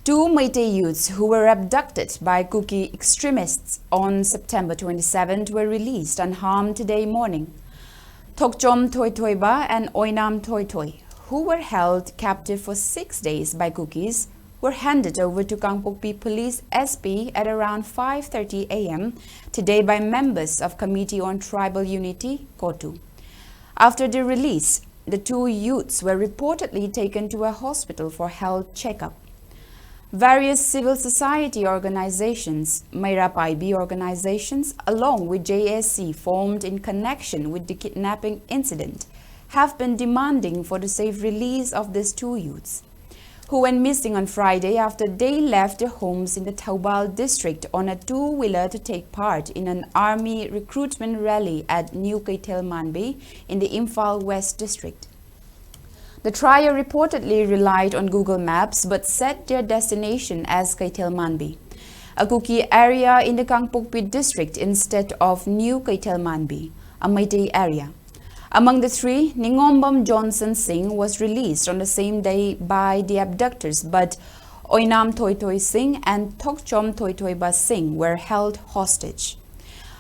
Two Meitei youths who were abducted by Kuki extremists on September 27 were released unharmed today morning. Tokchom Toitoiba and Oinam Toitoi, who were held captive for 6 days by Kukis, were handed over to Kangpokpi Police SP at around 5:30 a.m. today by members of Committee on Tribal Unity, KOTU. After their release, the two youths were reportedly taken to a hospital for health checkup. Various civil society organizations, Mairap IB organizations, along with JSC formed in connection with the kidnapping incident, have been demanding for the safe release of these two youths, who went missing on Friday after they left their homes in the Taubal district on a two-wheeler to take part in an army recruitment rally at New Kaitel Manbe in the Imphal West district. The trio reportedly relied on Google Maps but set their destination as Kaitel Manbe, a Kuki area in the Kangpokpi district instead of New Kaitel Manbe, a Meitei area. Among the three, Ningombam Johnson Singh was released on the same day by the abductors, but Oinam Toitoi Singh and Tokchom Toitoiba Singh were held hostage.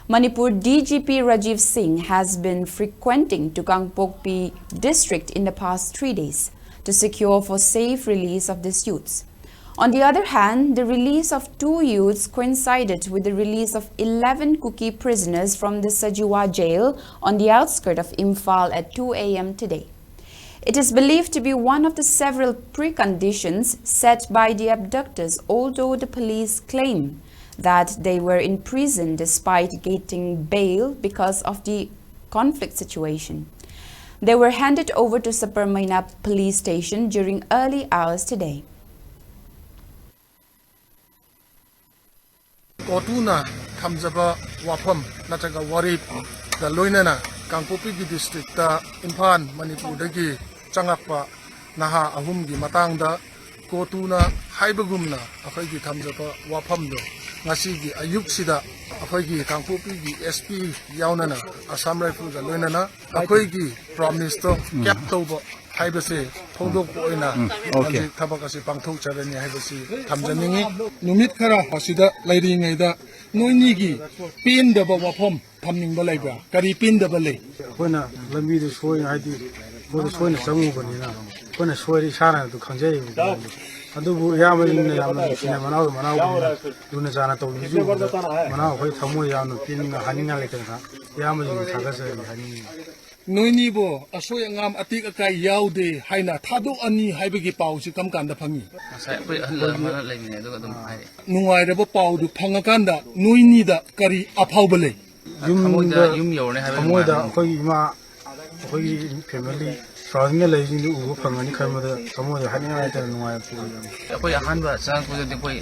Manipur DGP Rajiv Singh has been frequenting to Kangpokpi district in the past 3 days to secure for safe release of these youths. On the other hand, the release of two youths coincided with the release of 11 Kuki prisoners from the Sajiwa jail on the outskirts of Imphal at 2 a.m. today. It is believed to be one of the several preconditions set by the abductors, although the police claim that they were in prison despite getting bail because of the conflict situation. They were handed over to Saparmaina police station during early hours today. Kotuna Kamzaba Wapam Nataga Warip, the Loinana, Kangpokpi district, Imphal, Manipur, Dagi, Changapa, Naha, Ahumgi, Matanga, Kotuna, Haibagumna, Afagi Kamzaba Wapamdo. Ngasigi ayuk sida akoigi Kangpokpi SP yaunana Assam Rifle ga loinana akoigi promise to cap tobo haibase thongdok oina okay thabak ase pangthok charani haibase thamjaningi numit khara hasida lairi ngaida noini gi pin da ba wafam thamning ba laiba kari pin da ba lei koina lambi de soi haidi bo soi na sangu banina koina soi sara du khangjai adubu yamani yamna sina manau duna jana to ju manau khoi thamu yamna pininga haninga lekana yamani thagase hani noini bo asoi angam atik akai yaude haina thado ani haibagi pawsi kam kanda phangi sai pui anla leimine do dum hai nungai rabo pawdu phangakanda noini da kari aphawba lei yum yorne hai moida khoi ima khoi family Fragment legend ugu pangani khamada samoda haninga ita nungai pu koi ahanba sang pu de koi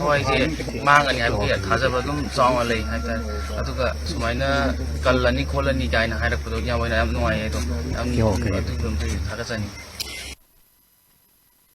hoi je mangani hai ki thajaba dum chawa lei hai ta aduga sumaina kallani kholani jaina hai rakpo do nya waina am nungai do am ni dum thagachani